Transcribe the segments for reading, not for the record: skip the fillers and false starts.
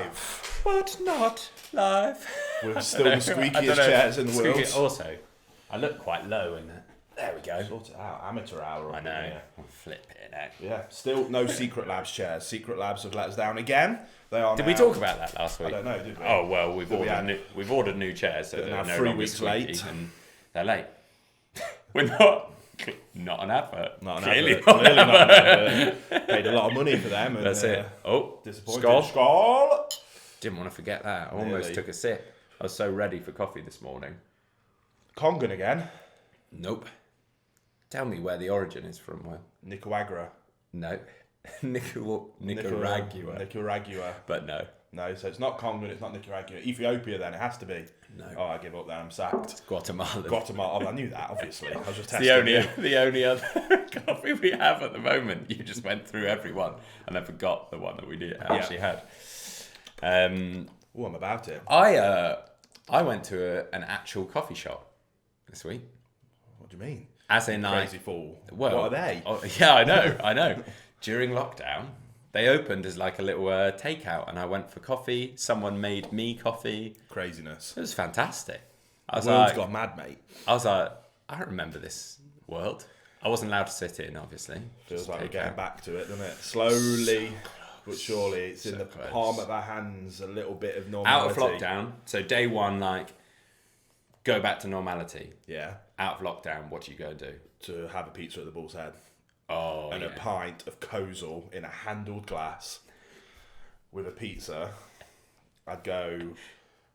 live. But not live. We're still the squeakiest chairs in the world. Also, I look quite low in that. There we go. Sort it out. Amateur hour. I know. Here. I'll flip it now. Yeah. Still no Secret Labs chairs. Secret Labs have let us down again. They are. Did now, we talk about that last week? I don't know. Did we? Oh well, we've ordered new chairs, so They're they're now no 3 longer weeks squeaky, late. and they're late. We're not an advert. Not an Clearly advert. Clearly not an advert. Paid a lot of money for them. And, That's it. Oh, disappointed. Skull. Didn't want to forget that. I almost Nearly. took a sip. I was so ready for coffee this morning. Congan again. Nope. Tell me where the origin is from, Will. Nicaragua. No. Nicaragua. Nicaragua. But no. No, so it's not Congan, it's not Nicaragua. Ethiopia then, it has to be. No. Oh, I give up then, I'm sacked. It's Guatemala. Guatemala, oh, I knew that, obviously. I was just It's testing the only other coffee we have at the moment. You just went through everyone, and I forgot the one that we actually had. Oh, I'm about it. I went to an actual coffee shop this week. What do you mean? As in, Crazy fool. Well, what are they? Oh, yeah, I know. During lockdown, they opened as like a little takeout, and I went for coffee. Someone made me coffee. Craziness. It was fantastic. The world's gone mad, mate. I was like, I remember this world. I wasn't allowed to sit in, obviously. Feels Just like we're take getting out. back to it, doesn't it? Slowly, but surely. It's in the close. palm of our hands, a little bit of Out normality. of lockdown. So day one, like, go back to normality. Yeah. Out of lockdown, what do you go do? To have a pizza at the Bull's Head. Oh, And yeah. a pint of Kozel in a handled glass with a pizza. I'd go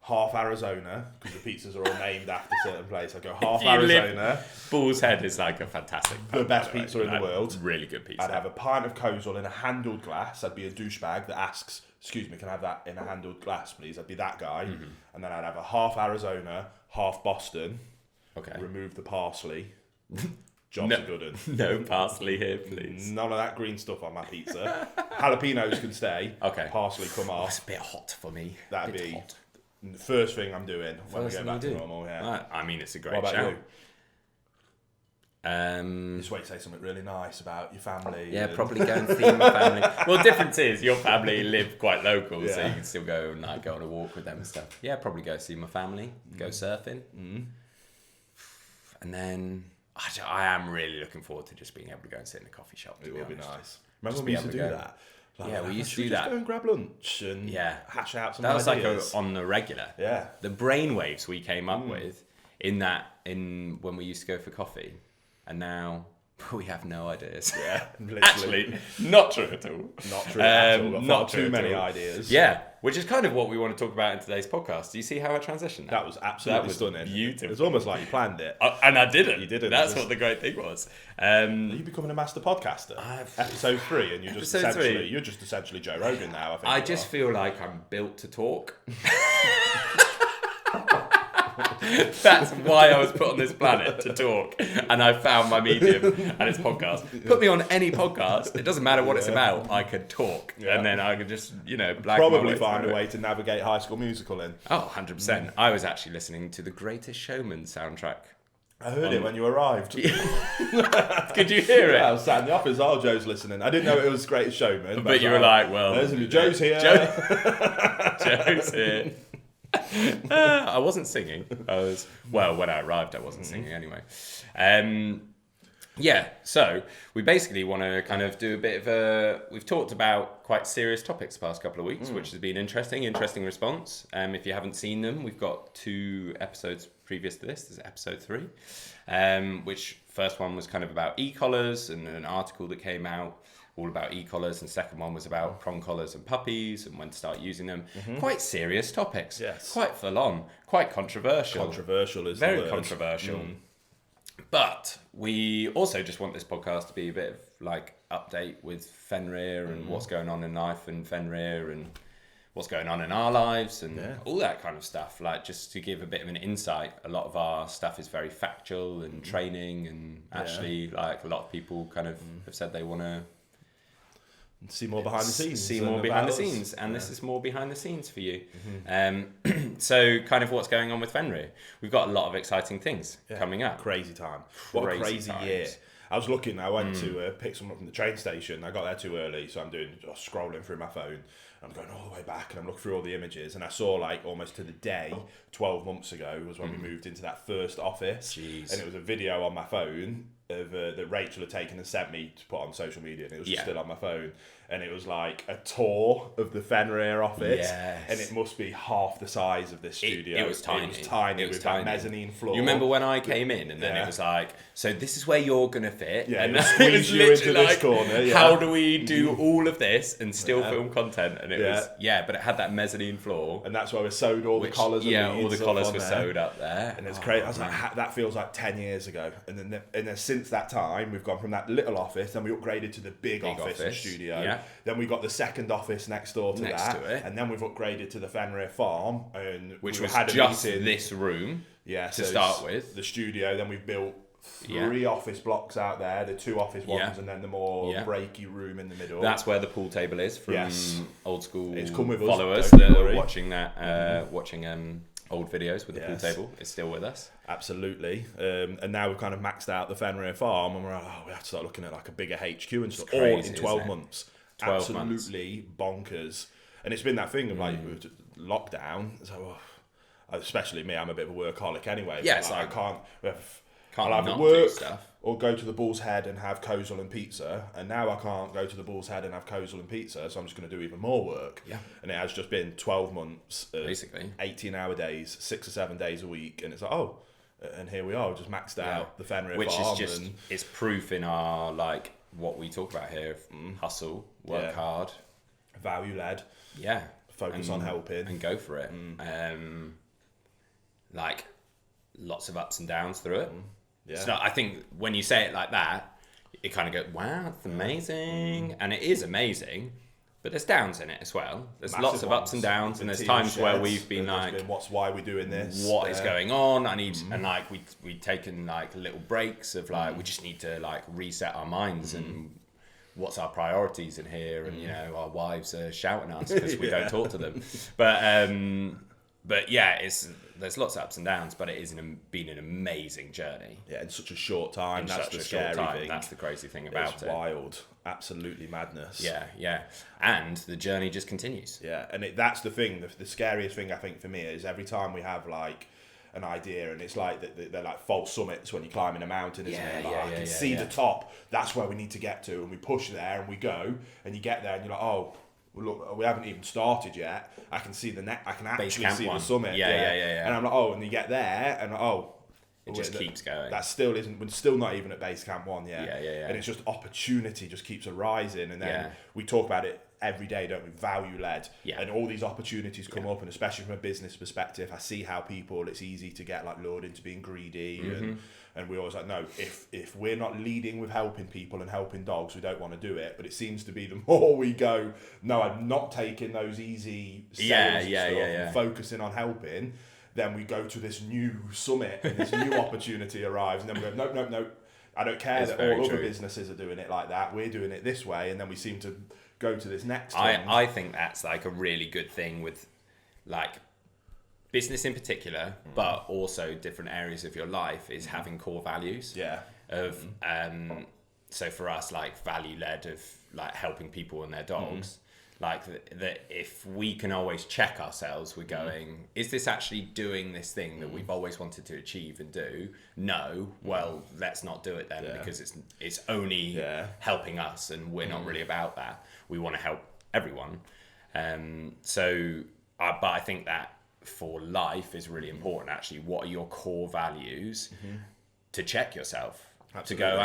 half Arizona, because the pizzas are all named after certain places. I'd go half You live- Arizona, Bull's Head is like a fantastic the pub, best by way. pizza in the Like, world. Really good pizza. I'd have a pint of Kozel in a handled glass. I'd be a douchebag that asks, excuse me, can I have that in a handled glass, please? I'd be that guy. Mm-hmm. And then I'd have a half Arizona, half Boston, Okay. remove the parsley. Jobs No. are good 'un. No parsley here, please. None of that green stuff on my pizza. Jalapenos can stay. Okay. Parsley come Oh, off. it's a bit hot for me. That'd Bit be hot. the first thing I'm doing when we First go thing back you to do. normal. Yeah. I mean, it's a great What about shout. you? Just wait to say something really nice about your family. Yeah, and- probably go and see my family. Well, difference is your family live quite local, so Yeah. you can still go and like go on a walk with them and stuff. Yeah, probably go see my family, go surfing, and then I am really looking forward to just being able to go and sit in a coffee shop. To It would be honest. nice. Remember Just when we be used to able do to go. that? Like, Yeah, we used to should do just that. go and grab lunch and Yeah. hash out some That was ideas. like on the regular. Yeah. The brainwaves we came up with in when we used to go for coffee, and now we have no ideas. Yeah, literally. Actually, not true at all. Not true at all. Got not far true too at many all. ideas. Yeah, which is kind of what we want to talk about in today's podcast. Do you see how I transitioned? That was absolutely That was stunning. beautiful. It's almost like you planned it. And I didn't. You didn't. That's It was- what the great thing was. Are you becoming a master podcaster? Episode 3, and you're just essentially Joe Rogan now. I think I you just are. feel like I'm built to talk. That's why I was put on this planet, to talk, and I found my medium, and it's podcast. Put me on any podcast, it doesn't matter what it's about, I could talk, Yeah. and then I could just, black my probably way find through a it. way to navigate High School Musical in. Oh, 100%. I was actually listening to the Greatest Showman soundtrack. I heard it when you arrived. Could you hear it? Yeah, I was sat in the office. Oh, Joe's listening. I didn't know it was Greatest Showman. But you were like, well, Joe's here. Joe's here. I wasn't singing. When I arrived, I wasn't singing anyway. Yeah, so we basically want to kind of do a bit of we've talked about quite serious topics the past couple of weeks, which has been interesting response. If you haven't seen them, we've got 2 episodes previous to this. This is episode 3, which first one was kind of about e-collars and an article that came out all about e-collars, and second one was about prong collars and puppies and when to start using them. Quite serious topics. Yes. Quite full on, quite controversial. Controversial is the Very word. controversial. But we also just want this podcast to be a bit of like update with Fenrir and what's going on in life and Fenrir and what's going on in our lives and all that kind of stuff. Like just to give a bit of an insight. A lot of our stuff is very factual and training, and actually like a lot of people kind of have said they want to See more behind the scenes. see and more behind the about us. scenes, and this is more behind the scenes for you. So kind of what's going on with Fenrir. We've got a lot of exciting things coming up. Crazy time. What a crazy times. year. I was looking. I went to pick someone up from the train station. I got there too early, so I'm scrolling through my phone. I'm going all the way back, and I'm looking through all the images, and I saw like almost to the day, 12 months ago was when we moved into that first office. Jeez. And it was a video on my phone of that Rachel had taken and sent me to put on social media, and it was still on my phone. And it was like a tour of the Fenrir office, and it must be half the size of this studio. It was tiny. It was tiny with that mezzanine floor. You remember when I came in, and then it was like, so this is where you're gonna fit, and it squeeze was you into literally this corner. How do we do all of this and still film content? And it was but it had that mezzanine floor, and that's where we sewed all the collars. All the collars were sewed up there, and it's crazy. I was like, that feels like 10 years ago. And then since that time, we've gone from that little office, then we upgraded to the big office and studio. Yeah. Then we got the second office next door to that, and then we've upgraded to the Fenrir farm, and which was just this room. Yeah, to start with the studio. Then we've built 3 office blocks out there, the 2 office ones, and then the more breaky room in the middle. That's where the pool table is from old school it's come with followers us, that are watching that, watching old videos with the pool table. It's still with us. Absolutely. And now we've kind of maxed out the Fenrir farm, and we're like, we have to start looking at like a bigger HQ and stuff. All in 12 months. 12 Absolutely months. Bonkers. And it's been that thing of like lockdown. So, especially me, I'm a bit of a workaholic anyway. Yeah, like, I can't. Can't I'll either not work do stuff. or go to the Bull's Head and have Kozel and pizza. And now I can't go to the Bull's Head and have Kozel and pizza, so I'm just going to do even more work. Yeah. And it has just been 12 months of basically 18-hour days, 6 or 7 days a week, and it's like, and here we are, just maxed out the Fenrir which farm. Is just it's proof in our like what we talk about here: hustle, work hard, value led, focus on helping, and go for it. Like lots of ups and downs through it. So I think when you say it like that, you kind of go, wow, that's amazing. And it is amazing, but there's downs in it as well. There's massive lots of ups and downs, and there's times where we've been like, why are we doing this? What is going on? I need, and like we'd taken like little breaks of like, we just need to like reset our minds and what's our priorities in here. And, you know, our wives are shouting at us because we don't talk to them. But yeah, there's lots of ups and downs, but it is been an amazing journey. Yeah, in such a short time. That's the scary thing. That's the crazy thing about it. It's wild. Absolutely madness. Yeah. And the journey just continues. Yeah, and that's the thing. The scariest thing, I think, for me is every time we have, like, an idea, and it's like they're like false summits when you're climbing a mountain, isn't it? Like, I can see the top. That's where we need to get to, and we push there, and we go, and you get there, and you're like, oh, well, look, we haven't even started yet. I can see I can actually see the summit. Yeah. And I'm like, oh, and you get there, and it just keeps going. That still isn't. We're still not even at base camp 1 yet. Yeah. And it's just opportunity just keeps arising, and then we talk about it every day, don't we? Value led. Yeah. And all these opportunities come up, and especially from a business perspective, I see how it's easy to get like lured into being greedy, and we always like, no, if we're not leading with helping people and helping dogs, we don't want to do it. But it seems to be the more we go, no, I'm not taking those easy sales and focusing on helping, then we go to this new summit and this new opportunity arrives, and then we go, no, I don't care that all other businesses are doing it like that. We're doing it this way, and then we seem to go to this next thing. I think that's like a really good thing with like business in particular, but also different areas of your life is having core values. So for us, like value led of like helping people and their dogs. Like that, if we can always check ourselves, we're going, is this actually doing this thing that we've always wanted to achieve and do? No. Well, let's not do it then, because it's only helping us, and we're not really about that. We want to help everyone. But I think that for life is really important. Actually, what are your core values to check yourself? Absolutely. To go,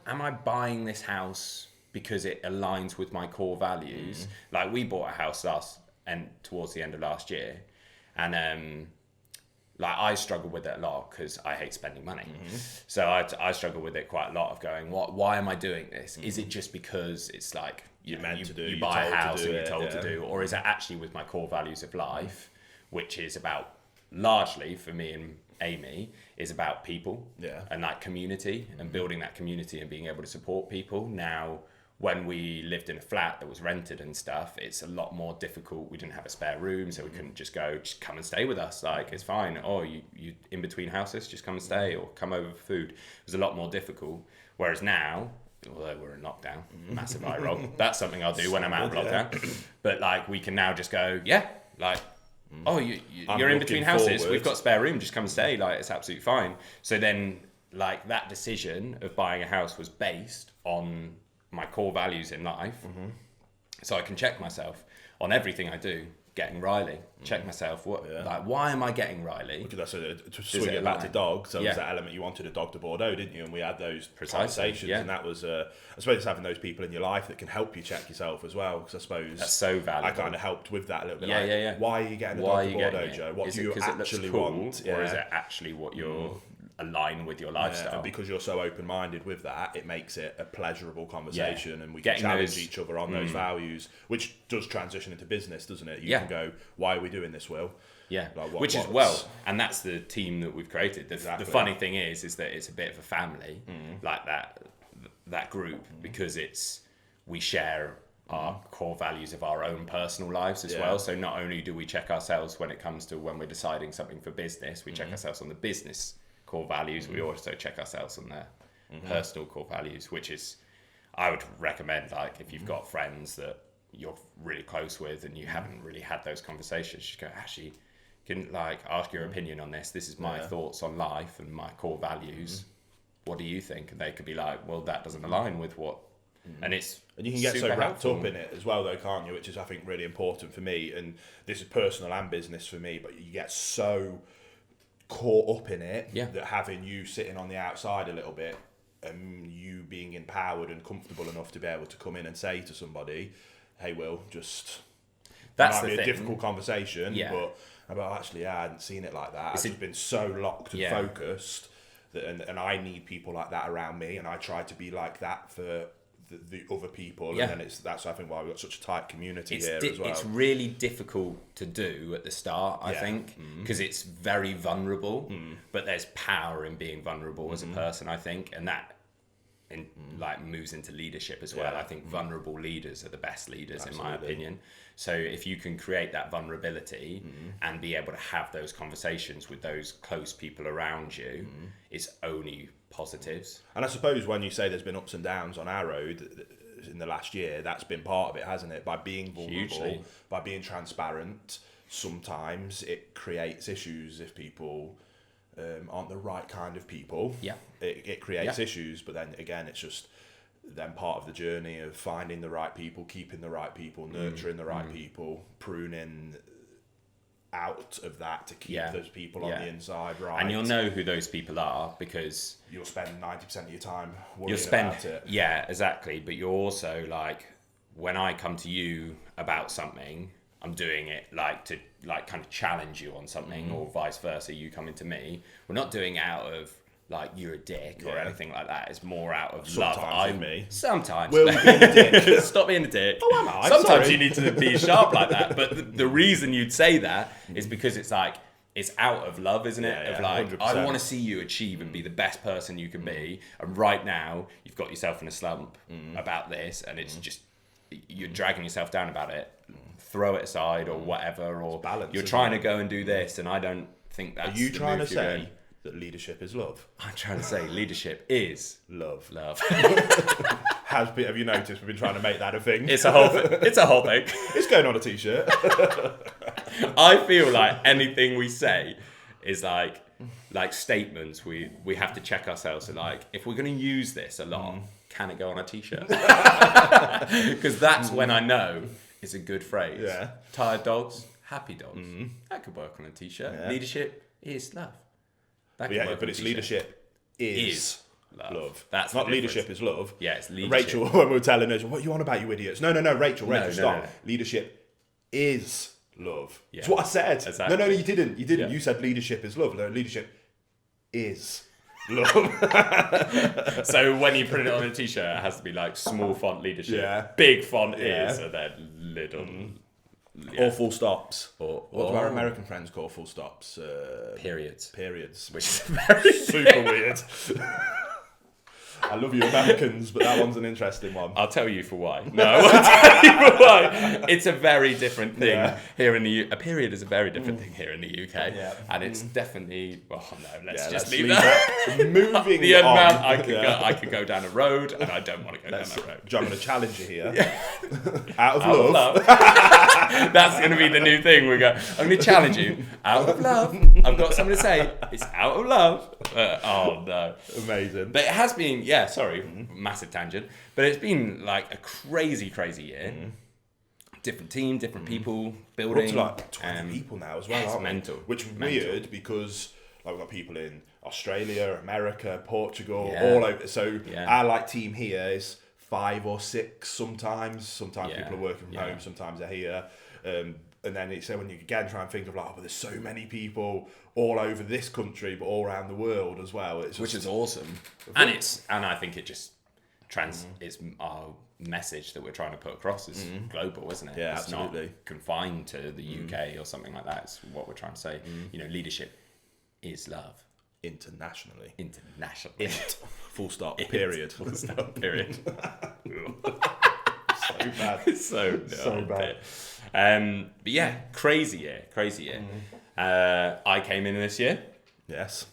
am I buying this house because it aligns with my core values? Like we bought a house towards the end of last year, and like I struggle with it a lot because I hate spending money. So I struggle with it quite a lot of going, why am I doing this? Is it just because it's like you buy a house and you're told to do, or is it actually with my core values of life, which is about largely for me and Amy is about people and like community and building that community and being able to support people. Now when we lived in a flat that was rented and stuff, it's a lot more difficult. We didn't have a spare room, so we couldn't just come and stay with us. Like, it's fine. Oh, you in between houses, just come and stay, or come over for food. It was a lot more difficult. Whereas now, although we're in lockdown, massive eye roll. That's something I'll do when I'm out of lockdown. But like, we can now just go, oh, you're in between houses. Forward. We've got spare room. Just come and stay. Like, it's absolutely fine. So then, like, that decision of buying a house was based on my core values in life. So I can check myself on everything I do. Getting Riley, check myself. Why am I getting Riley? That's to swing it back to dogs. There was that element, you wanted a dog to Bordeaux, didn't you? And we had those conversations, and that was, I suppose, having those people in your life that can help you check yourself as well. Because I suppose that's so valuable. I kind of helped with that a little bit. Why are you getting a dog to Bordeaux, Joe? What do you actually want? Or is it actually what you're align with your lifestyle? And because you're so open-minded with that, it makes it a pleasurable conversation, and we can challenge each other on those values, which does transition into business, doesn't it? You can go, why are we doing this, Will? Which is and that's the team that we've created. The funny thing is that it's a bit of a family, like that group, because we share our core values of our own personal lives as well. So not only do we check ourselves when it comes to when we're deciding something for business, we check ourselves on the business core values. We also check ourselves on their personal core values, which is, I would recommend, like, if you've got friends that you're really close with and you haven't really had those conversations, just go, actually, can like ask your opinion on this. This is my thoughts on life and my core values. What do you think? And they could be like, well, that doesn't align with what. And you can get so wrapped up in it as well, though, can't you? Which is, I think, really important for me. And this is personal and business for me, but you get so caught up in it that having you sitting on the outside a little bit, and you being empowered and comfortable enough to be able to come in and say to somebody, hey, Will, just that's might be a difficult conversation, but actually, I hadn't seen it like that. I've just been so locked and focused that, and I need people like that around me, and I try to be like that for the other people, and then that's I think why we've got such a tight community here as well. It's really difficult to do at the start, I think, because it's very vulnerable, but there's power in being vulnerable as a person, I think, and that like moves into leadership as well. I think vulnerable leaders are the best leaders, in my opinion. So if you can create that vulnerability and be able to have those conversations with those close people around you, it's only positives. And I suppose when you say there's been ups and downs on our road in the last year, that's been part of it, hasn't it? By being vulnerable, by being transparent, sometimes it creates issues if people aren't the right kind of people. It creates issues, but then again, it's just then part of the journey of finding the right people, keeping the right people, nurturing the right people, pruning out of that to keep those people on the inside right. And you'll know who those people are because you'll spend 90% of your time worrying about it. Yeah, exactly. But you're also like, when I come to you about something, I'm doing it like to like kind of challenge you on something, or vice versa. You come into me. We're not doing it out of like you're a dick or anything like that. It's more out of love. Sometimes. Will be a dick. Stop being a dick. Oh, am I? Sometimes you need to be sharp like that. But the reason you'd say that is because it's like, it's out of love, isn't it? Of like, 100%. I want to see you achieve and be the best person you can be. And right now, you've got yourself in a slump about this, and it's just, you're dragging yourself down about it. Throw it aside or whatever, or you're trying to go and do this, and I don't think that's. Are you trying to say that leadership is love? I'm trying to say leadership is love. Have you noticed we've been trying to make that a thing? It's a whole thing. It's a whole thing. It's going on a t-shirt. I feel like anything we say is like statements. We have to check ourselves. And like, if we're going to use this a lot, can it go on a t-shirt? Because that's when I know it's a good phrase. Yeah. Tired dogs, happy dogs. That could work on a t-shirt. Yeah. Leadership is love. But it's leadership is love. That's not leadership is love. Yeah, it's leadership. Rachel, when we were telling her, what are you on about, you idiots? No, Rachel, stop. No. Leadership is love. Yeah. That's what I said. Exactly. No, you didn't. Yeah. You said leadership is love. No, leadership is love. So when you print it on a t-shirt, it has to be like small font leadership, big font is, and then little. Or full stops. What do our American friends call full stops? Periods. Periods. Which is very super weird. I love you Americans, but that one's an interesting one. I'll tell you for why. No, I won't tell you for why. It's a very different thing here in the UK. A period is a very different thing here in the UK. Yeah. And it's definitely, let's just leave that. Moving the on. amount I could go down a road, and I don't want to go down that road. I'm going to challenge you here. Out of love. That's going to be the new thing. I'm going to challenge you. Out of love. I've got something to say. It's out of love. Oh, no. Amazing. But it has been, massive tangent. But it's been like a crazy, crazy year. Different team, different people, building. We're up to like 20 people now as well, it's aren't mental. We? Which is weird because we've got people in Australia, America, Portugal, all over. So our team here is 5 or 6 sometimes. Sometimes people are working from home, sometimes they're here. And then it's when you again try and think of but there's so many people all over this country, but all around the world as well. Which is awesome. And I think it just it's our message that we're trying to put across is global, isn't it? Yeah, it's absolutely. Not confined to the UK or something like that. It's what we're trying to say. Leadership is love. Internationally. Full stop. Period. Full stop. Period. So bad. So bad. But yeah, crazy year. I came in this year. Yes.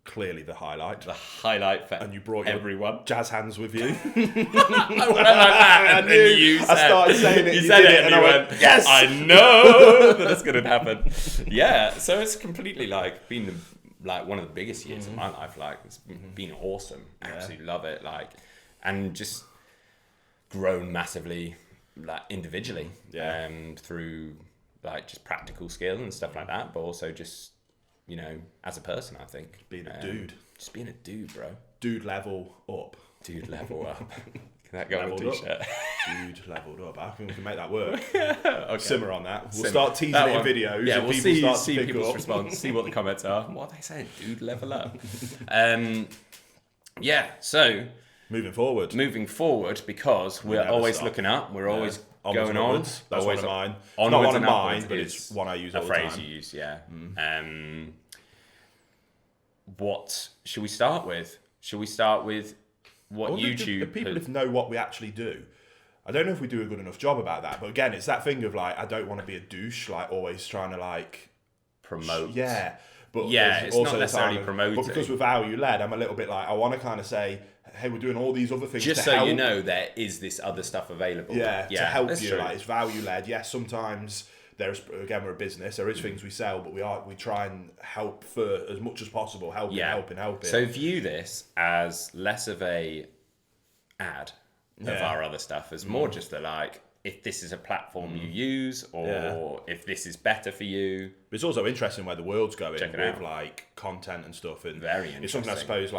Clearly the highlight. The highlight for and you brought everyone. Jazz hands with you. I went like that, and then you said, I started saying it. You said it, and you went, yes! I know that it's going to happen. Yeah, so it's completely been one of the biggest years of my life. It's been awesome. Absolutely love it. And just grown massively, individually, through just practical skill and stuff like that, but also just as a person, I think being a dude, just being a dude, bro. Dude level up. Dude level up. Can that go on a t-shirt? Dude leveled up. I think we can make that work. Okay. Simmer on that. We'll start teasing it in videos. Yeah, we'll see people's up. response. See what the comments are. What are they saying? Dude level up. So moving forward, because we're always looking up. We're always going on. That's always one of mine. It's not one of mine, but it's one I use all the time. A phrase you use, yeah. What should we start with? Should we start with what YouTube... The people know what we actually do. I don't know if we do a good enough job about that, but again, it's that thing of I don't want to be a douche, always trying to promote. Yeah. But it's also not necessarily promoting. But because we're value led, I'm a little bit I want to kind of say, hey, we're doing all these other things just to so help. you know there is this other stuff available. Yeah, to help you. True. It's value led. Yes, sometimes there's we're a business. There is things we sell, but we try and help for as much as possible. Helping. So view this as less of a ad of our other stuff, as more just if this is a platform you use, or if this is better for you. But it's also interesting where the world's going with content and stuff, and very interesting. It's something I suppose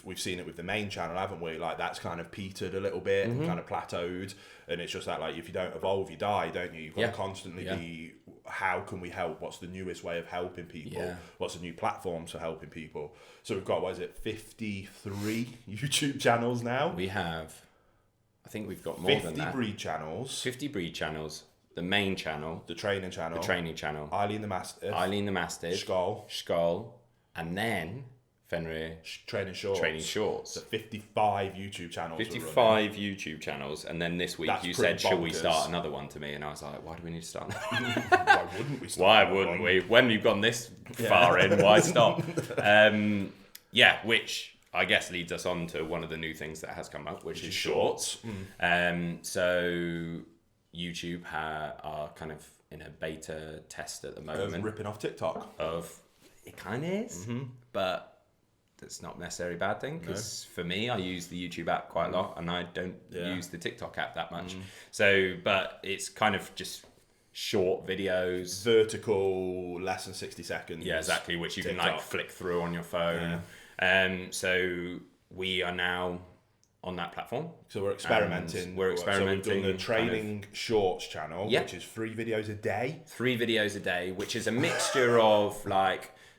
we've seen it with the main channel, haven't we? That's kind of petered a little bit, and kind of plateaued, and it's just that if you don't evolve, you die, don't you? You've got to constantly be. How can we help? What's the newest way of helping people? Yeah. What's the new platforms for helping people? So we've got 53 YouTube channels now. We have. I think we've got more than that. 50 breed channels. The main channel. The training channel. Eileen the Mastiff. Skull. And then Fenrir. Training Shorts. So 55 YouTube channels. 55 YouTube channels. And then this week you said, shall we start another one to me? And I was like, why do we need to start another one? Why wouldn't we start we? When you've gone this far in, why stop? Which... I guess leads us on to one of the new things that has come up, which is shorts. So YouTube are kind of in a beta test at the moment. Ripping off TikTok. It kind of is, but that's not necessarily a bad thing, because for me, I use the YouTube app quite a lot, and I don't use the TikTok app that much. So, but it's kind of just short videos. Vertical, less than 60 seconds. Yeah, exactly, which you TikTok. Can flick through on your phone. Yeah. So we are now on that platform. So we're experimenting. So we've done the training shorts channel, which is 3 videos a day. 3 videos a day, which is a mixture of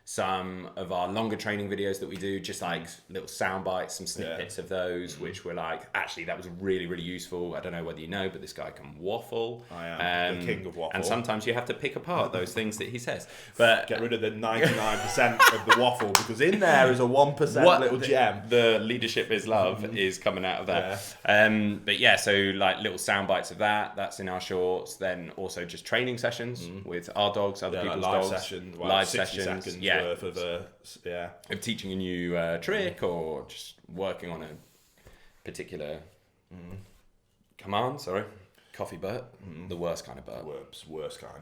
some of our longer training videos that we do, just like little sound bites, some snippets of those, which were like, actually, that was really, really useful. I don't know whether you know, but this guy can waffle. I am the king of waffle. And sometimes you have to pick apart those things that he says. But get rid of the 99% of the waffle, because in there is a 1% little gem. The leadership is love is coming out of that. But yeah, so like little sound bites of that. That's in our shorts. Then also just training sessions with our dogs, other people's like dogs. live 60 sessions. seconds Worth of of teaching a new trick or just working on a particular command. Sorry, coffee burp, the worst kind of burp. Worst kind.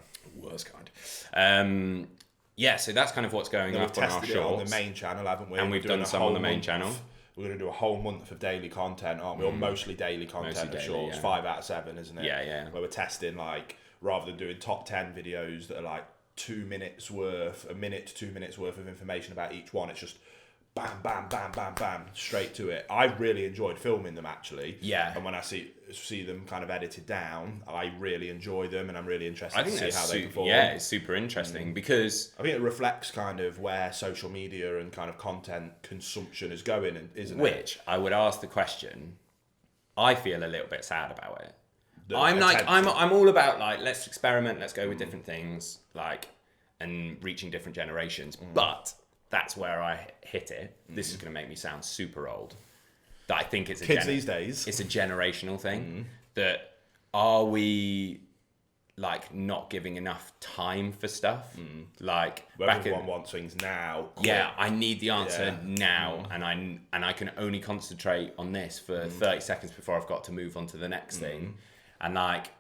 Yeah, so that's kind of what's going up on our shorts. On the main channel, haven't we? And we've done some on the main channel. We're going to do a whole month of daily content, aren't we? Or mostly daily content of shorts. 5 out of 7, isn't it? Yeah. Where we're testing, like, rather than doing top 10 videos that are like 2 minutes worth, a minute to 2 minutes worth of information about each one, it's just bam, bam, bam, bam, bam, straight to it. I really enjoyed filming them, actually. Yeah. And when I see them kind of edited down, I really enjoy them, and I'm really interested to see how they perform. Yeah, it's super interesting because I think it reflects kind of where social media and kind of content consumption is going, isn't it? Which I would ask the question. I feel a little bit sad about it. I'm all about like, let's experiment, let's go with different things, like, and reaching different generations. But that's where I hit it. This is going to make me sound super old. That I think it's kids these days. It's a generational thing. That are we like not giving enough time for stuff? Like where everyone wants things now. Quick. Yeah, I need the answer now, and I can only concentrate on this for 30 seconds before I've got to move on to the next thing. And like,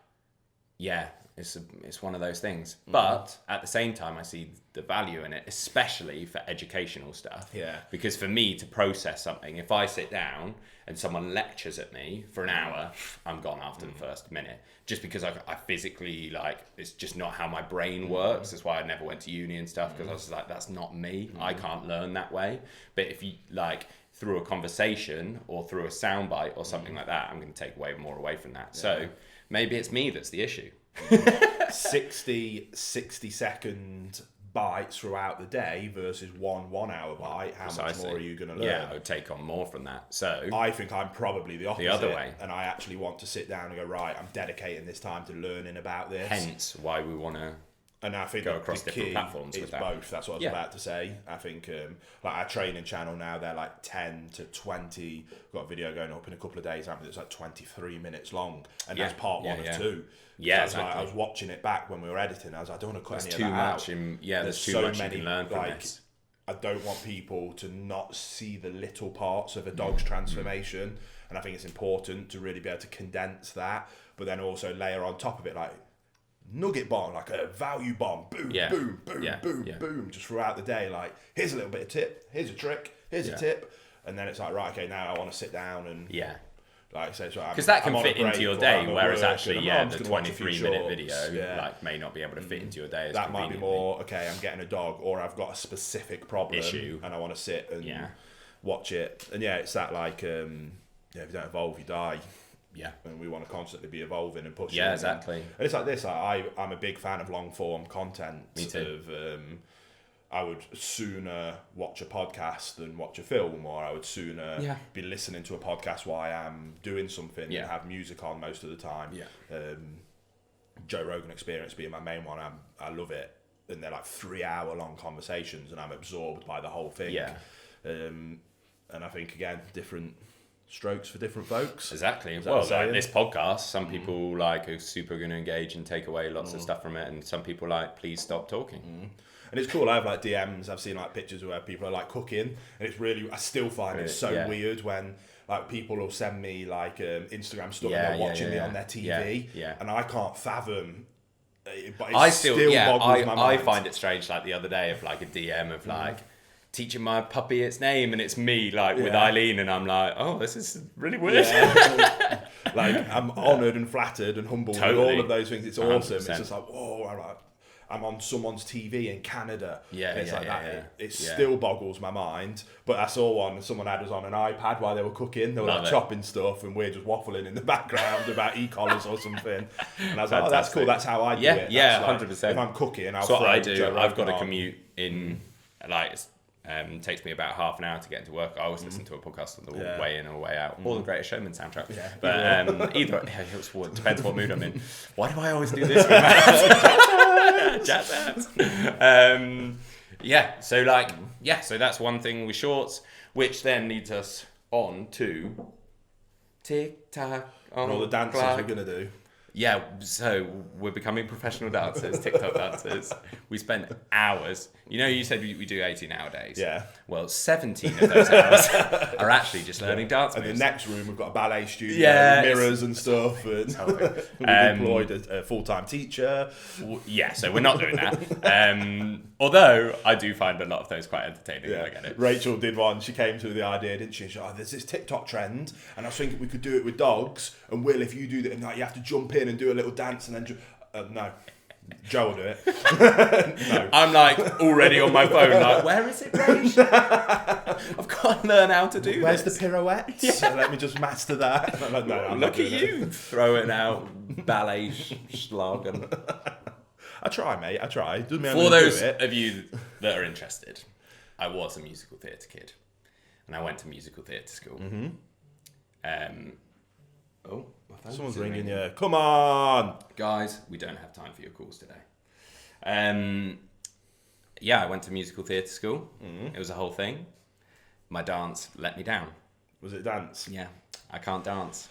yeah, it's one of those things. But at the same time, I see the value in it, especially for educational stuff. Yeah. Because for me to process something, if I sit down and someone lectures at me for an hour, I'm gone after the first minute. Just because I physically, like, it's just not how my brain works. That's why I never went to uni and stuff, because I was like, that's not me. I can't learn that way. But if you, like, through a conversation or through a soundbite or something like that, I'm going to take way more away from that. Yeah. So maybe it's me that's the issue. 60 second bites throughout the day versus 1 1 hour bite. How much more are you going to learn? Yeah, I would take on more from that. So I think I'm probably the opposite. The other way. And I actually want to sit down and go, right, I'm dedicating this time to learning about this. Hence why we want to and I think go across different platforms with that. Both. That's what I was about to say. I think like our training channel now, they're like 10 to 20. We've got a video going up in a couple of days. It's like 23 minutes long, and that's part 1 of 2. Yeah, so exactly. I was watching it back when we were editing. I was like, I don't want to cut any of that out. There's too much you can learn from this. I don't want people to not see the little parts of a dog's transformation, and I think it's important to really be able to condense that, but then also layer on top of it like nugget bomb, like a value bomb, boom, boom, boom, boom, boom, just throughout the day. Like, here's a little bit of tip, here's a trick, here's a tip, and then it's like, right, okay, now I want to sit down and like I say, so because that can fit into your day, whereas actually, the 23-minute video like may not be able to fit into your day. That might be more, okay, I'm getting a dog, or I've got a specific problem issue, and I want to sit and watch it. And it's that like, if you don't evolve, you die. Yeah, and we want to constantly be evolving and pushing. Yeah, exactly. And it's like this. I'm a big fan of long form content. Me too. I would sooner watch a podcast than watch a film, or I would sooner be listening to a podcast while I am doing something and have music on most of the time. Yeah. Joe Rogan Experience being my main one, I love it, and they're like 3-hour long conversations, and I'm absorbed by the whole thing. Yeah. And I think again, different strokes for different folks. Exactly. Well, like this podcast, some people like are super going to engage and take away lots of stuff from it, and some people like, please stop talking. And it's cool. I have like DMs. I've seen like pictures where people are like cooking, and it's really. I still find it so weird when like people will send me like Instagram stuff and they're watching me on their TV, and I can't fathom. But it still boggles my mind. I find it strange. Like the other day, of like a DM of like. Teaching my puppy its name, and it's me like with Eileen, and I'm like, oh, this is really weird. Like, I'm honoured and flattered and humbled with all of those things. It's 100%. Awesome. It's just like, whoa, I'm on someone's TV in Canada. It still boggles my mind. But I saw one, someone had us on an iPad while they were cooking. They were like chopping stuff, and we're just waffling in the background about e-collars or something. And I was like, oh, that's cool. That's how I do it. Yeah, 100%. If I'm cooking, I'll what I do. I've got a commute in like takes me about half an hour to get into work. I always listen to a podcast on the way in or way out, or the Greatest Showman soundtrack. Yeah. But either it depends what mood I'm in. Why do I always do this? Jazz hands. So like so that's one thing with shorts, which then leads us on to TikTok. And all the dances we're gonna do. Yeah, so we're becoming professional dancers, TikTok dancers. We spend hours. You know, you said we do 18-hour days. Yeah. Well, 17 of those hours are actually just learning dance moves. And the next room, we've got a ballet studio, mirrors and stuff. And we've employed a full-time teacher. Yeah, so we're not doing that. Although I do find a lot of those quite entertaining. Yeah. I get it. Rachel did one. She came to the idea, didn't she? She said, there's this TikTok trend, and I was thinking we could do it with dogs. And Will, if you do that, and like, you have to jump in and do a little dance, and then no. Joe will do it. No. I'm like already on my phone, like, where is it, Rach? I've got to learn how to do Where's this. the pirouette? Yeah. So let me just master that. I'm like, no, I'm Look at you throwing out ballet schlagen. I try, mate. I try. Doesn't mean For those of you that are interested, I was a musical theatre kid, and I went to musical theatre school. Mm-hmm. Oh, my phone. Someone's ringing you. Come on, guys. We don't have time for your calls today. I went to musical theatre school. Mm-hmm. It was a whole thing. My dance let me down. Was it dance? Yeah, I can't dance.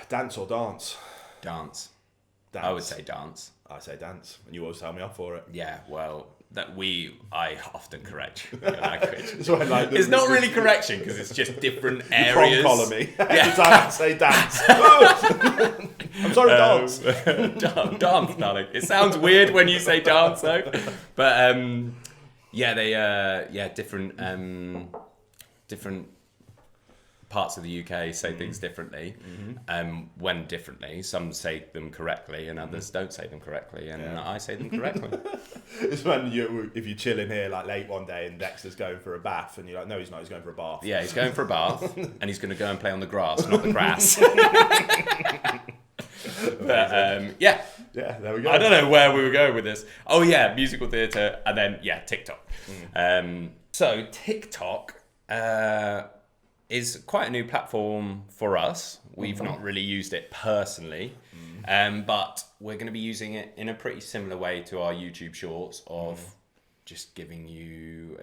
Dance or dance? Dance. Dance. I would say dance. I say dance, and you always tell me off for it. Yeah, well, I often correct your language. So it's not really correction because it's just different areas. Collar me every time I say dance. I'm sorry, dance. Dance, darling. It sounds weird when you say dance, though. But different parts of the UK say things differently, when differently. Some say them correctly and others don't say them correctly, and I say them correctly. It's when if you're chilling here like late one day and Dexter's going for a bath and you're like, no, he's not, he's going for a bath. Yeah, he's going for a bath and he's going to go and play on the grass, not the grass. But yeah, there we go. I don't know where we were going with this. Oh yeah, musical theatre, and then TikTok. So TikTok is quite a new platform for us. We've not really used it personally, but we're going to be using it in a pretty similar way to our YouTube shorts of just giving you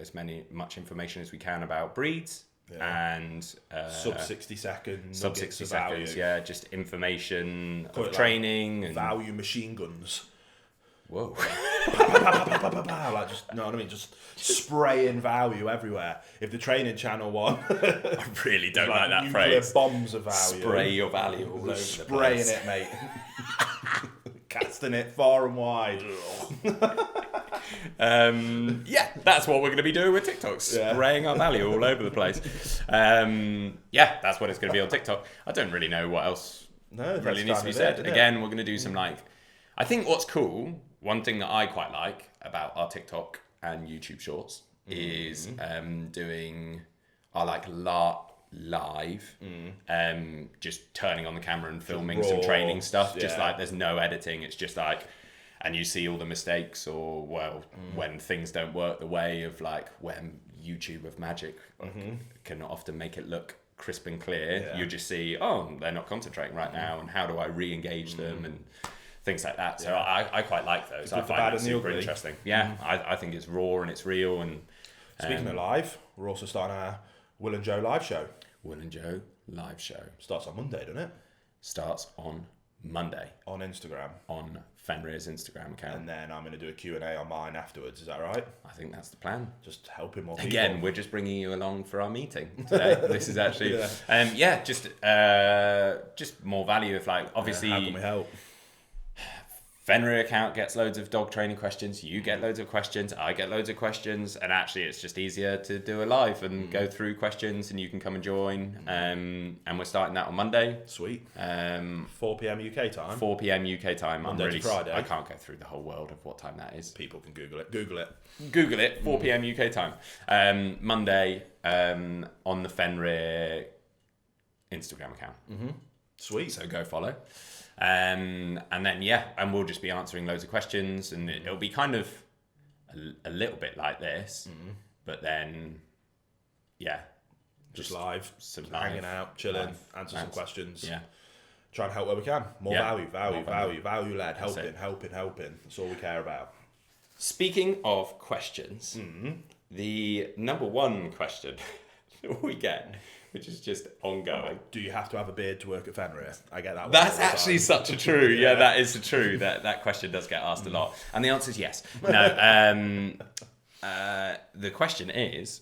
much information as we can about breeds and sub 60 seconds, yeah, just information of training and value machine guns. Whoa. Like, just, you know what I mean? Just spraying value everywhere. If the training channel one, I really don't like that phrase. Bombs of value. Spray your value all over the place. Spraying it, mate. Casting it far and wide. That's what we're going to be doing with TikTok. Spraying our value all over the place. That's what it's going to be on TikTok. I don't really know what else really needs to be said. Again, we're going to do some I think what's cool, one thing that I quite like about our TikTok and YouTube shorts is doing our live, just turning on the camera and filming some training stuff. Just like there's no editing. It's just like, and you see all the mistakes or when things don't work the way of like when YouTube of magic can often make it look crisp and clear. You just see, they're not concentrating right now, and how do I re-engage them and things like that. So I quite like those. I find it super interesting. Yeah, I think it's raw and it's real. And speaking of live, we're also starting our Will and Joe live show. Will and Joe live show. Starts on Monday, doesn't it? Starts on Monday. On Instagram. On Fenrir's Instagram account. And then I'm going to do a Q&A on mine afterwards. Is that right? I think that's the plan. Just helping more people. Again, we're just bringing you along for our meeting today. This is actually... just more value of like, obviously... how can we help? Fenrir account gets loads of dog training questions. You get loads of questions. I get loads of questions. And actually, it's just easier to do a live and go through questions, and you can come and join. And we're starting that on Monday. Sweet. 4 p.m. UK time. 4 p.m. UK time. Monday to Friday. I can't go through the whole world of what time that is. People can Google it. Google it. 4 p.m. UK time. Monday on the Fenrir Instagram account. Sweet. So go follow. And then and we'll just be answering loads of questions, and it'll be kind of a little bit like this, but then, yeah. Just live, some hanging out, chilling, live, answer some questions. Yeah. Try and help where we can. More Yeah. value led, That's helping. That's all we care about. Speaking of questions, the number one question we get, which is just ongoing. Do you have to have a beard to work at Fenrir? I get that one. That's all the actually time. such a true. Yeah, that is true. That question does get asked a lot, and the answer is yes. No. The question is,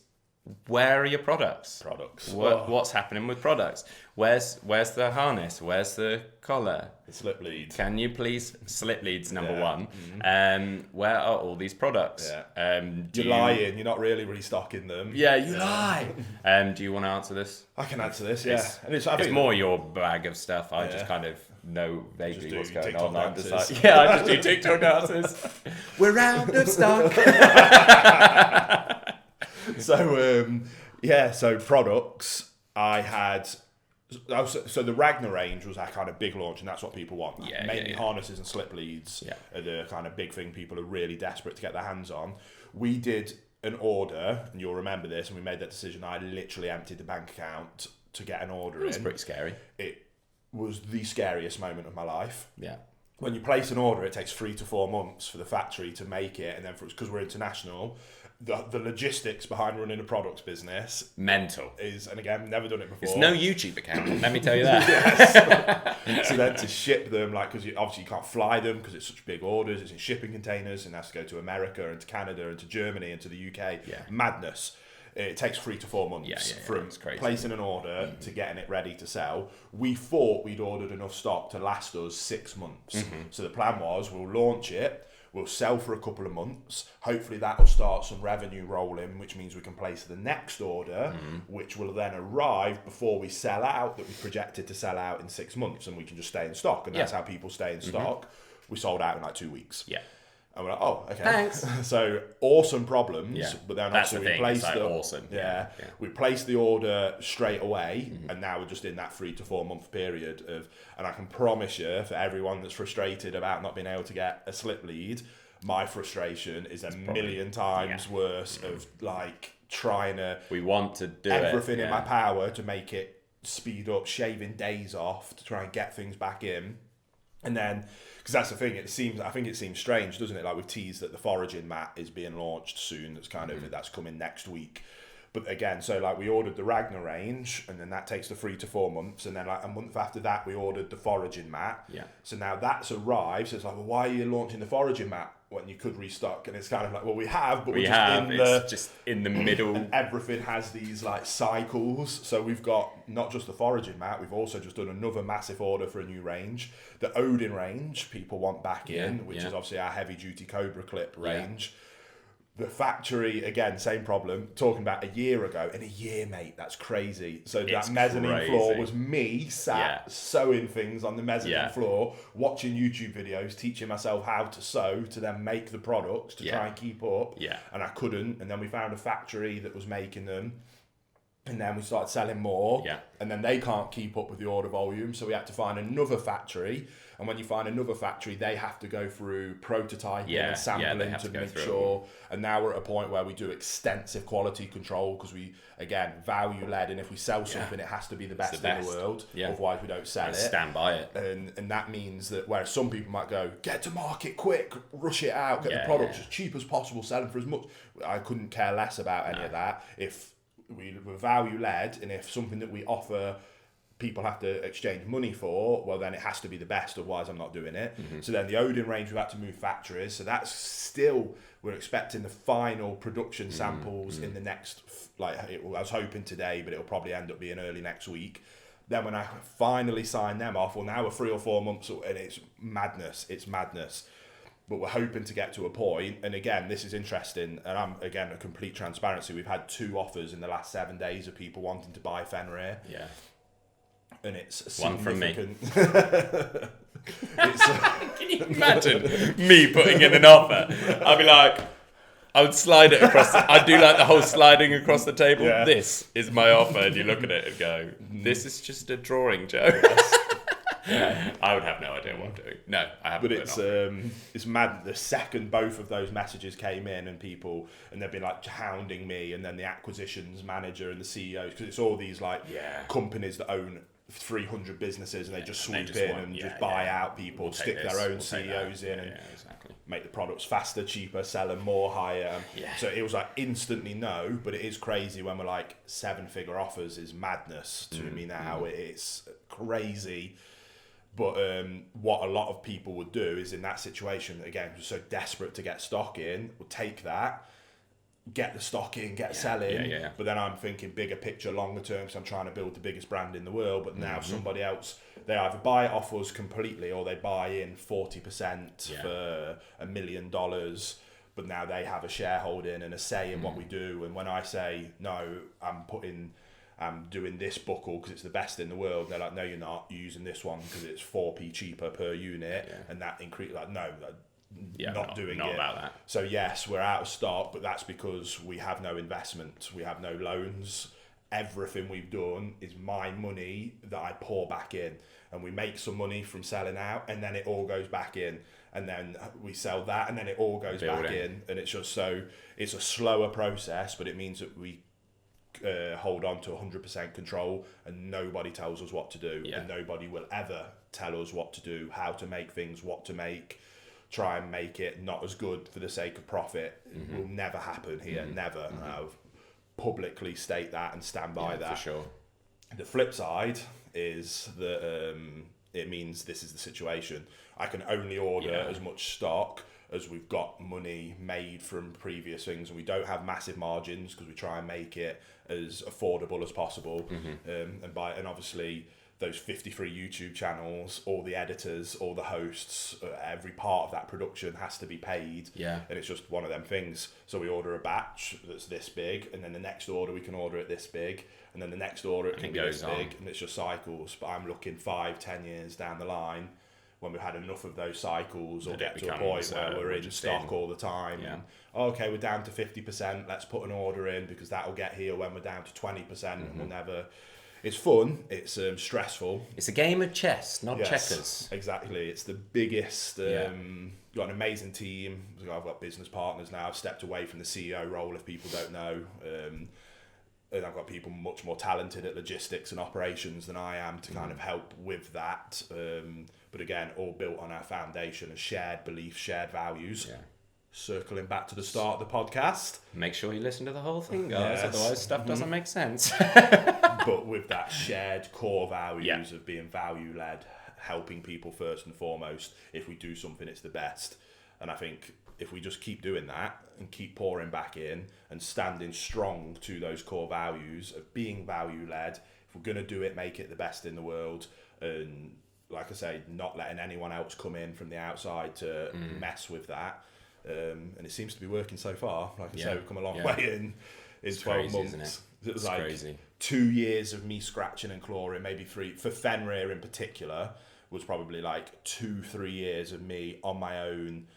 where are your products? What's happening with products? Where's the harness? Where's the collar? The slip lead. Can you please slip leads number one? Mm-hmm. Where are all these products? Yeah. You're lying. You're not really restocking them. Yeah, you lie. Do you want to answer this? I can answer this. Yeah, It's more your bag of stuff. I just kind of know vaguely what's going TikTok on. I'm just dances. like, yeah, I just do TikTok dances. We're out of stock. So products. I had. So the Ragnar range was our kind of big launch, and that's what people want. Mainly harnesses and slip leads are the kind of big thing people are really desperate to get their hands on. We did an order, and you'll remember this, and we made that decision. I literally emptied the bank account to get an order in. It was pretty scary. It was the scariest moment of my life. Yeah. When you place an order, it takes 3 to 4 months for the factory to make it, and then because we're international, the logistics behind running a products business Mental. is, and again, never done it before. It's no YouTube account, let me tell you that. So then to ship them, like, because obviously you can't fly them because it's such big orders, it's in shipping containers and has to go to America and to Canada and to Germany and to the UK. Yeah. Madness. It takes 3 to 4 months from placing an order to getting it ready to sell. We thought we'd ordered enough stock to last us 6 months. So the plan was we'll launch it, we'll sell for a couple of months. Hopefully that will start some revenue rolling, which means we can place the next order, which will then arrive before we sell out, that we projected to sell out in 6 months, and we can just stay in stock. And that's how people stay in stock. We sold out in like 2 weeks. Yeah. And we're like, oh, okay. Thanks. So awesome problems, but then That's obviously the thing. we placed It's like awesome. Yeah, we placed the order straight away, and now we're just in that 3 to 4 month period of. And I can promise you, for everyone that's frustrated about not being able to get a slip lead, my frustration is a million times worse of like trying to. We want to do everything in my power to make it speed up, shaving days off to try and get things back in, and then. Because that's the thing, I think it seems strange, doesn't it? Like we've teased that the foraging mat is being launched soon. That's kind of that's coming next week. But again, so like we ordered the Ragnar range, and then that takes the 3 to 4 months, and then like a month after that we ordered the foraging mat. Yeah. So now that's arrived. So it's like, well, why are you launching the foraging mat when you could restock? And it's kind of like, well, we have, but it's just in the middle. And everything has these like cycles. So we've got not just the foraging mat, we've also just done another massive order for a new range. The Odin range people want back in, which is obviously our heavy duty Cobra Clip range. The factory, again, same problem. Talking about a year ago. In a year, mate, that's crazy. So that mezzanine floor was me sat sewing things on the mezzanine floor, watching YouTube videos, teaching myself how to sew to then make the products to try and keep up. Yeah. And I couldn't. And then we found a factory that was making them. And then we started selling more. Yeah. And then they can't keep up with the order volume. So we had to find another factory. And when you find another factory, they have to go through prototyping and sampling to make sure. And now we're at a point where we do extensive quality control because we, again, value led. And if we sell something, it has to be the best in the world. Yeah. Otherwise, we don't sell it. Stand by it. And that means that whereas some people might go, get to market quick, rush it out, get the products as cheap as possible, sell them for as much. I couldn't care less about any of that. If we were value led, and if something that we offer people have to exchange money for, well then it has to be the best, otherwise I'm not doing it. So then the Odin range, we've had to move factories, so that's still, we're expecting the final production samples in the next, I was hoping today, but it'll probably end up being early next week. Then when I finally sign them off, well now we're 3 or 4 months, and it's madness. But we're hoping to get to a point, and again, this is interesting, and I'm, again, a complete transparency. We've had 2 offers in the last 7 days of people wanting to buy Fenrir. Yeah. And it's a one from me. Can you imagine me putting in an offer? I'd be like, I would slide it across. I'd do like the whole sliding across the table. Yeah. This is my offer, and you look at it and go, "This is just a drawing, Joe." I would have no idea what I'm doing. No, I haven't. But it's mad. The second both of those messages came in, and they've been like hounding me, and then the acquisitions manager and the CEOs, because it's all these like companies that own 300 businesses, and they just swoop in and just buy out people, stick their own CEOs in, and make the products faster, cheaper, sell them more, higher. So it was like instantly no, but it is crazy when we're like 7-figure offers is madness to me now. It's crazy. But what a lot of people would do is in that situation, again, so desperate to get stock in, would take that, get the stock in, get selling. But then I'm thinking bigger picture, longer term, because I'm trying to build the biggest brand in the world. But now somebody else, they either buy it off us completely, or they buy in 40% for $1 million. But now they have a shareholding and a say in what we do. And when I say, no, I'm doing this buckle because it's the best in the world, they're like, no, you're not. You're using this one because it's 4p cheaper per unit. And that increase, like, no, not doing it. About that. So yes, we're out of stock, but that's because we have no investment. We have no loans. Everything we've done is my money that I pour back in, and we make some money from selling out, and then it all goes back in, and then we sell that, and then it all goes back in, and it's just it's a slower process, but it means that we hold on to 100% control, and nobody tells us what to do, and nobody will ever tell us what to do, how to make things, what to make. Try and make it not as good for the sake of profit. It will never happen here, never. I'll publicly state that and stand by that. For sure. The flip side is that it means this is the situation. I can only order as much stock as we've got money made from previous things, and we don't have massive margins because we try and make it as affordable as possible. And obviously those 53 YouTube channels, all the editors, all the hosts, every part of that production has to be paid. And it's just one of them things. So we order a batch that's this big, and then the next order we can order it this big, and then the next order it can be this big, and it's just cycles. But I'm looking 5-10 years down the line, when we've had enough of those cycles, or get to a point where we're in stock all the time. And, okay, we're down to 50%, let's put an order in, because that'll get here when we're down to 20%, and we'll never... It's fun, it's stressful. It's a game of chess, not checkers. Exactly, it's the biggest. You've got an amazing team. I've got business partners now. I've stepped away from the CEO role, if people don't know. And I've got people much more talented at logistics and operations than I am to kind of help with that. But again, all built on our foundation of shared beliefs, shared values. Circling back to the start of the podcast. Make sure you listen to the whole thing, guys, otherwise stuff doesn't make sense. But with that shared core values of being value-led, helping people first and foremost, if we do something, it's the best. And I think if we just keep doing that and keep pouring back in and standing strong to those core values of being value-led, if we're going to do it, make it the best in the world, and like I say, not letting anyone else come in from the outside to mess with that. And it seems to be working so far. Like I say, we've come a long way in it's 12 crazy, months. It was like crazy. 2 years of me scratching and clawing, maybe 3. For Fenrir in particular, was probably like 2-3 years of me on my own.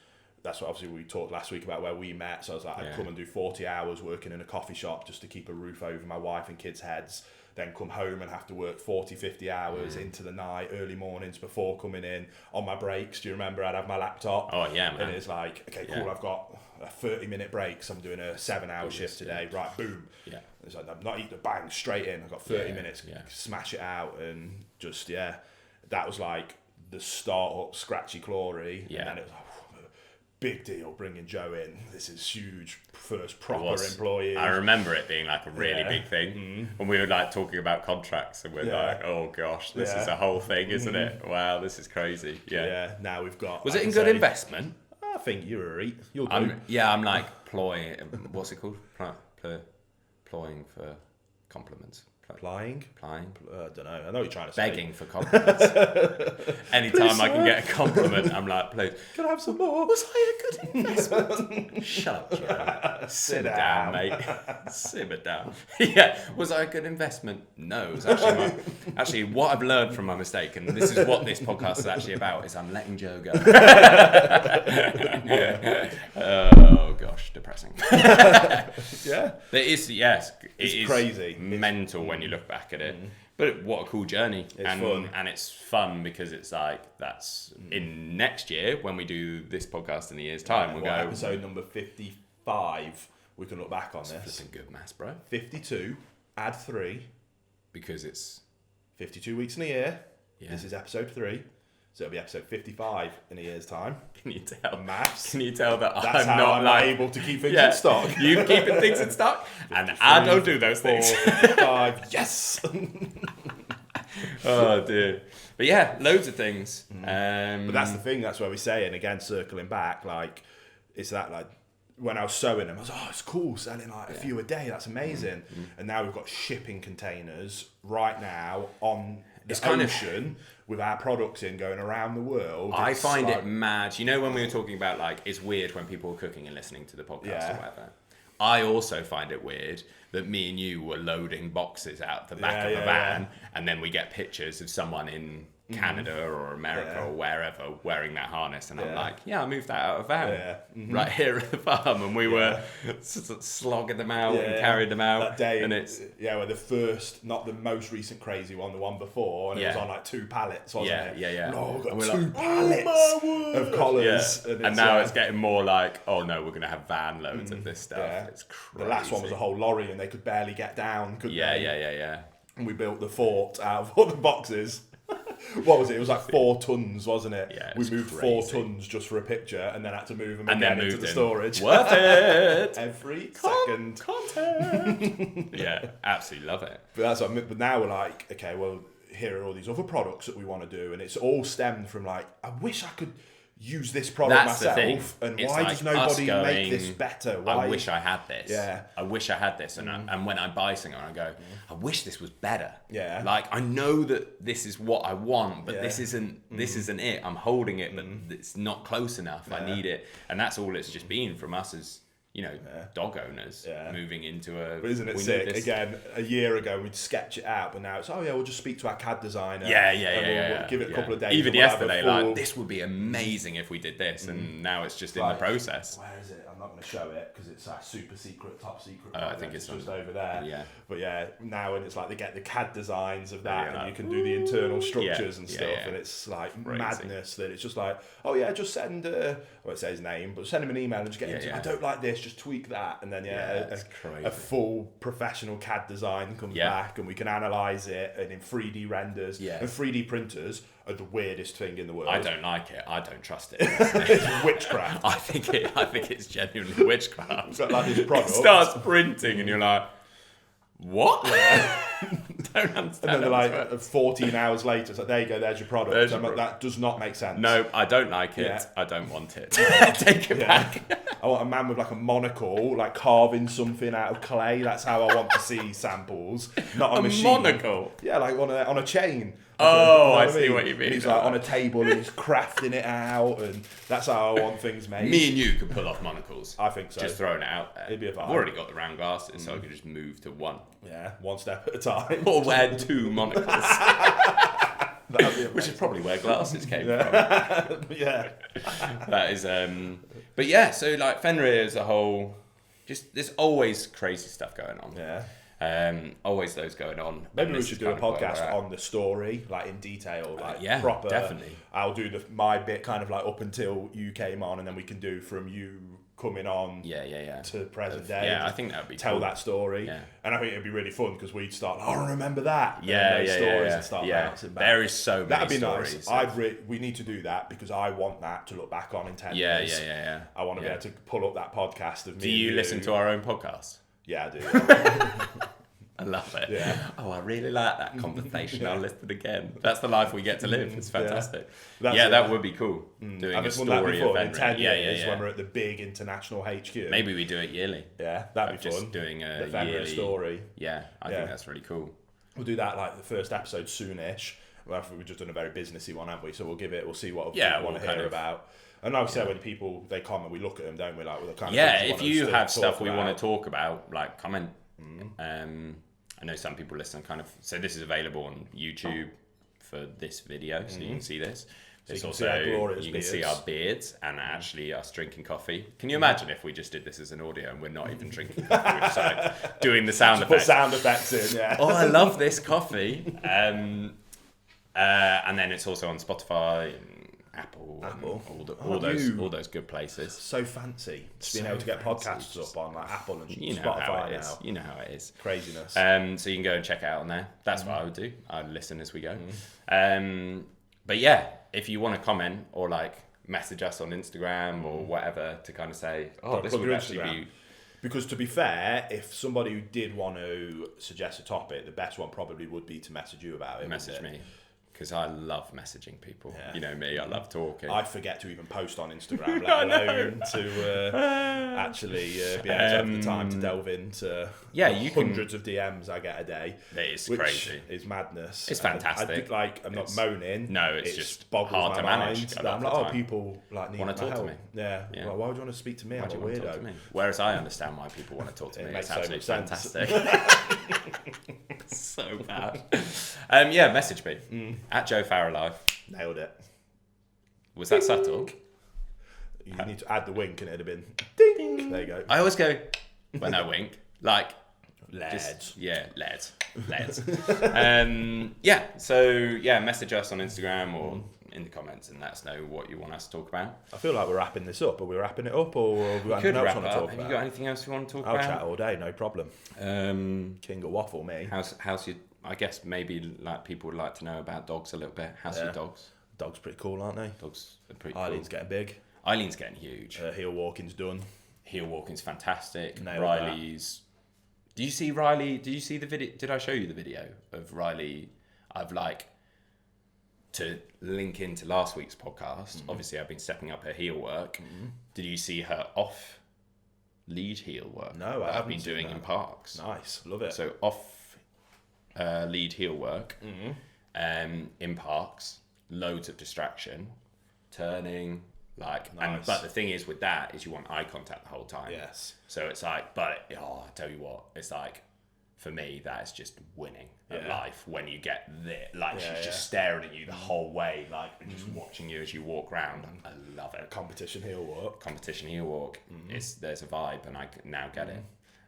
That's what obviously we talked last week about where we met. So I was like, I'd come and do 40 hours working in a coffee shop just to keep a roof over my wife and kids' heads. Then come home and have to work 40-50 hours into the night, early mornings before coming in. On my breaks, do you remember I'd have my laptop? Oh yeah, man. And it's like, okay, cool, I've got a 30-minute break, so I'm doing a 7-hour shift today. Right, boom. It's like, I'm not eating, bang, straight in. I've got 30 minutes, smash it out. And just, that was like the start-up scratchy glory. And then it was like, big deal bringing Joe in. This is huge, first proper employee. I remember it being like a really big thing when we were like talking about contracts, and we're like, oh gosh, this is a whole thing, isn't it? Wow, this is crazy. Now we've got. Was it in good investment? I think you're right. You'll do. I'm like ploying. What's it called? Ploying for compliments. Plying? I don't know. I know what you're trying to say. Begging for compliments. Anytime I can get a compliment, I'm like, please. Can I have some more? Was I a good investment? Shut up, Joe. Simmer down, mate. Simmer down. Was I a good investment? No. It was actually what I've learned from my mistake, and this is what this podcast is actually about, is I'm letting Joe go. Oh, gosh, depressing. It is, it is crazy. Mental when you look back at it. But what a cool journey. It's fun. And it's fun because it's like, that's in next year when we do this podcast in a year's time. We'll go episode number 55. We can look back on this. Flipping good maths, bro. 52, add 3. Because it's 52 weeks in a year. Yeah. This is episode 3. So it'll be episode 55 in a year's time. Can you tell? Maths. Can you tell that That's how not I'm like able to keep things in stock. You keeping things in stock, and I don't do those things. 55. Yes. Oh dear. But yeah, loads of things. But that's the thing. That's where we say, and again, circling back, like it's that like. When I was sewing them, I was it's cool selling like a few a day. That's amazing. And now we've got shipping containers right now on the ocean with our products in going around the world. I find it mad. You know, when we were talking about like it's weird when people are cooking and listening to the podcast or whatever. I also find it weird that me and you were loading boxes out the back of the van, and then we get pictures of someone in Canada or America or wherever wearing that harness, and I'm like, I moved that out of a van right here at the farm, and we were slogging them out and carried them out. That day, and it's where the first, not the most recent crazy one, the one before, and it was on like 2 pallets, wasn't it? Yeah. No, we've got And we're 2 like, pallets of collars. Yeah. And now it's getting more like, oh no, we're going to have van loads of this stuff. Yeah. It's crazy. The last one was a whole lorry, and they could barely get down, couldn't they? Yeah. And we built the fort out of all the boxes. What was it? It was like 4 tons, wasn't it? Yeah, we moved crazy. 4 tons just for a picture, and then had to move them And again then into moved the in. storage. Worth it. Every second. Content. Yeah, absolutely love it. But that's what but now we're like, okay, well, here are all these other products that we want to do, and it's all stemmed from like, I wish I could use this product That's the myself, thing. and It's why like does nobody us going, make this better? Why? I wish I had this. Yeah. I wish I had this. And and when I buy something, I go, I wish this was better. Yeah. Like, I know that this is what I want, but Yeah. this isn't it. I'm holding it, but it's not close enough. I need it. And that's all it's just been from us as, you know, dog owners moving into a... But isn't it sick? Again, a year ago we'd sketch it out, but now it's we'll just speak to our CAD designer. Yeah. We'll give it a couple of days. Even and we'll have a yesterday, full... like, this would be amazing if we did this, and now it's just in the process. Where is it? I'm not going to show it because it's our super secret, top secret. I think it's just over there. Yeah. But now and it's like they get the CAD designs of that, and you can do the internal structures and stuff, and it's like madness that it's just like, just send. I won't say his name, but send him an email and just get into. I don't like this, just tweak that, and then a full professional CAD design comes back, and we can analyze it, and in 3D renders. Yeah. And 3D printers are the weirdest thing in the world. I don't like it. I don't trust it. It's witchcraft. I think it's genuinely witchcraft. It's like this product. It starts printing, and you're like, what? Don't understand. And then like 14 hours later, it's like, there you go, there's your product. There's I'm your like, that does not make sense. No, I don't like it. Yeah. I don't want it. Take it back. I want a man with like a monocle, like carving something out of clay. That's how I want to see samples, not a machine. Monocle? Yeah, like on a chain. Oh, I see what you mean. And he's like on a table and he's crafting it out, and that's how I want things made. Me and you could pull off monocles. I think so. Just throwing it out there. It'd be a vibe. I've already got the round glasses, so I could just move to one. Yeah, one step at a time. Or wear 2 monocles. Which is probably where glasses came from. Yeah. That is, but yeah, so like Fenrir as a whole, just there's always crazy stuff going on. Yeah. Always those going on. Maybe we should do a podcast on the story, like in detail, like proper. Definitely. I'll do my bit kind of like up until you came on, and then we can do from you coming on to present day. Yeah, I think that'd be tell cool. that story. Yeah. And I think it'd be really fun because we'd start, I remember that. Stories and start bouncing back. There is so many That'd be stories. nice. We need to do that because I want that to look back on in 10 years. Yeah. I want to be able to pull up that podcast of me. Do you listen to our own podcast? Yeah, I do. I love it. Yeah. Oh, I really like that conversation. I'll listen again. That's the life we get to live. It's fantastic. Yeah. That would be cool. Doing a story of in 10 Fenrir. years when we're at the big international HQ. Maybe we do it yearly. Yeah, that'd be just fun. Doing a the Fenrir yearly story. Yeah, I think that's really cool. We'll do that like the first episode soonish. Well, we've just done a very businessy one, haven't we? So we'll see what people want to hear about. And like I said, when people they comment, we look at them, don't we? Like, kind of if you have stuff we want to talk about, like comment. I know some people listen kind of, so this is available on YouTube for this video, so you can see this. So It's you can also see our glorious you can see beards. our beards and actually us drinking coffee. Can you imagine if we just did this as an audio and we're not even drinking coffee? We're just like doing the sound Put effects. sound effects in, yeah. Oh, I love this coffee. And then it's also on Spotify and Apple. And all those good places. So fancy. Just being So able to get fancy, podcasts just- up on like Apple and You know Spotify how it now. is. You know how it is. Craziness. So you can go and check it out on there. That's what I would do. I'd listen as we go. But yeah, if you want to comment or like message us on Instagram or whatever to kind of say, oh, this plug would your actually Instagram. be. Because to be fair, if somebody who did want to suggest a topic, the best one probably would be to message you about it. Message me. Because I love messaging people. Yeah. You know me, I love talking. I forget to even post on Instagram, let alone to actually be able to have the time to delve into you can- hundreds of DMs I get a day. It's which crazy. is madness. It's And fantastic. I'm not moaning. No, it's just boggles hard my to manage mind a that lot I'm of like, the time. people like need Wanna my talk to help. me. Yeah. Yeah. Well, why would you want to speak to me? Why I'm do a you want to talk to weirdo. me? Whereas I understand why people want to talk to me. It It's makes so absolutely much sense. fantastic. So bad. Message me at Joe Farrell Live. Nailed it. Was that subtle? You need to add the wink and it'd have been ding. There you go. I always go when I wink, like Lads. lads. Message us on Instagram or in the comments and let us know what you want us to talk about. I feel like we're wrapping this up. Are we wrapping it up, or have we got Could anything else wrap you want to up. talk Have about? you got anything else you want to talk I'll about? chat all day, no problem. Um, King of waffle, me. how's your? I guess maybe like people would like to know about dogs a little bit. How's your dogs? Dogs pretty cool, aren't they? Dogs are pretty cool. Eileen's getting big. Eileen's getting huge. Heel walking's done. Heel walking's fantastic. Nailed Riley's. Do you see Riley? Did you see the video? Did I show you the video of Riley? I've like to link into last week's podcast. Obviously, I've been stepping up her heel work. Did you see her off lead heel work? No, I that I've haven't been seen doing that. in parks. Nice, love it. So off lead heel work in parks, loads of distraction, turning, like. Nice. But the thing is with that is you want eye contact the whole time. Yes. So it's like, I tell you what, it's like, for me, that is just winning at Yeah. life when you get there. Like, Yeah, she's just staring at you the whole way, like, and just watching you as you walk around. I love it. Competition heel walk. Competition heel walk, there's a vibe, and I can now get it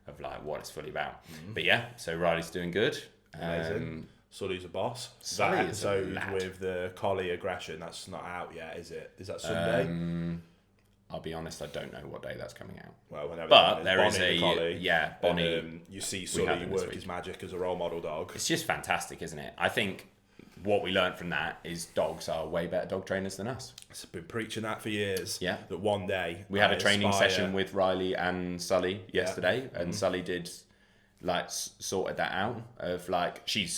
of like what it's fully about. But yeah, so Riley's doing good. Amazing. Sully's a boss. Sully That is a episode lad. with the collie aggression, that's not out yet, is it? Is that Sunday? I'll be honest, I don't know what day that's coming out. Well, whenever But that there is Bonnie the collie, Bonnie. and, you see had Sully him this work week. his magic as a role model dog. It's just fantastic, isn't it? I think what we learned from that is dogs are way better dog trainers than us. I've been preaching that for years. Yeah. That one day We had I a training aspire- session with Riley and Sully yesterday, and Sully did like sorted that out of like she's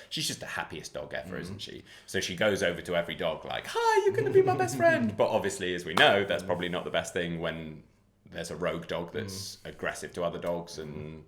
just the happiest dog ever, isn't she? So she goes over to every dog like, hi, you're gonna be my best friend. But obviously, as we know, that's probably not the best thing when there's a rogue dog that's aggressive to other dogs, and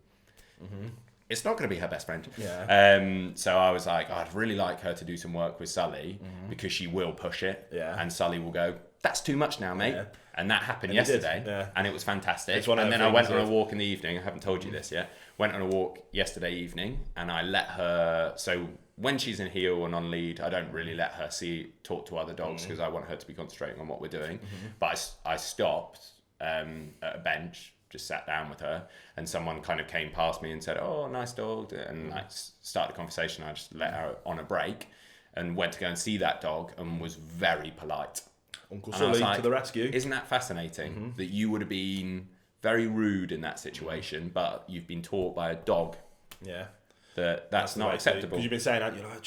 it's not going to be her best friend. Yeah. So I was like, I'd really like her to do some work with Sully because she will push it. Yeah. And Sully will go, that's too much now, mate. Yeah. And that happened And it did, yesterday. yeah. And it was fantastic. It's one of And the then I went things on a of- walk in the evening. I haven't told you this yet. Went on a walk yesterday evening and I let her, so when she's in heel and on lead, I don't really let her talk to other dogs because I want her to be concentrating on what we're doing. But I stopped at a bench, just sat down with her, and someone kind of came past me and said, oh, nice dog, and like started a conversation. I just let her on a break and went to go and see that dog and was very polite. Uncle And I was Sully like, to the rescue. Isn't that fascinating that you would have been very rude in that situation, but you've been taught by a dog Yeah. that's not acceptable. Because you've been saying that, you're like,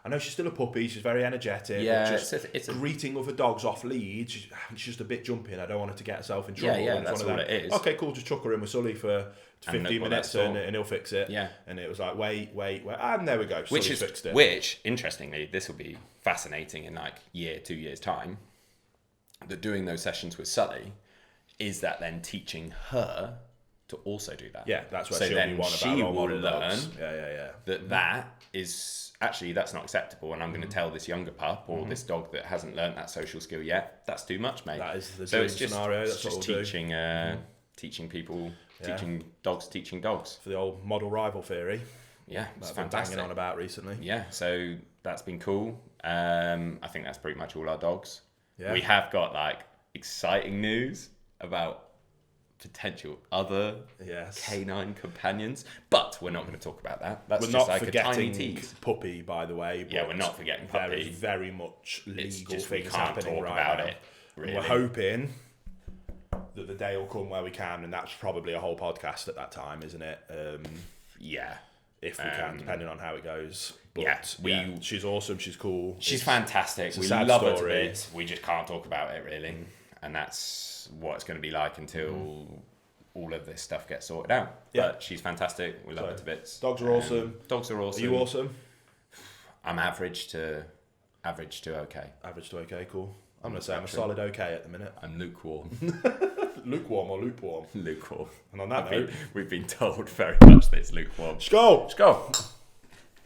I know she's still a puppy, she's very energetic. Yeah, but just it's a- greeting other dogs off lead, she's just a bit jumpy and I don't want her to get herself in trouble. yeah, And it's that's one of all them, it is. Okay, cool, just chuck her in with Sully for 15 what minutes that's for. and he'll fix it. Yeah. And it was like, wait, and there we go, Sully fixed it. Which, interestingly, this will be fascinating in like 2 years' time, that doing those sessions with Sully is that then teaching her to also do that. Yeah, that's where so she'll then be one of she our role will model learn dogs. Yeah. that is actually that's not acceptable, and I'm going to tell this younger pup or this dog that hasn't learned that social skill yet, that's too much, mate. That is the so dream it's just, scenario, it's that's what just we'll do. teaching people, Yeah. teaching dogs. For the old model rival theory Yeah, it's that I've been fantastic. banging on about recently. Yeah, so that's been cool. I think that's pretty much all our dogs. Yeah. We have got like exciting news about potential other canine companions, but we're not going to talk about that. That's We're just not like a tiny forgetting tease. Puppy, by the way. Yeah, we're not forgetting There Puppy. is very much It's legal just we things can't happening talk right about now. it. Really. We're hoping that the day will come where we can, and that's probably a whole podcast at that time, isn't it? Yeah. If we can, depending on how it goes. But, yeah, she's awesome. She's cool. She's fantastic. a We sad love her to story. bits. We just can't talk about it really, and that's what it's going to be like until all of this stuff gets sorted out. Yeah. But she's fantastic. We love her to bits. Dogs are awesome. Dogs are Are awesome. you awesome? I'm average to okay. Average to okay, cool. I'm going to say I'm a solid okay at the minute. I'm lukewarm. Lukewarm or lukewarm? Lukewarm. And on that note, We've been told very much that it's lukewarm. let's go! Let's go.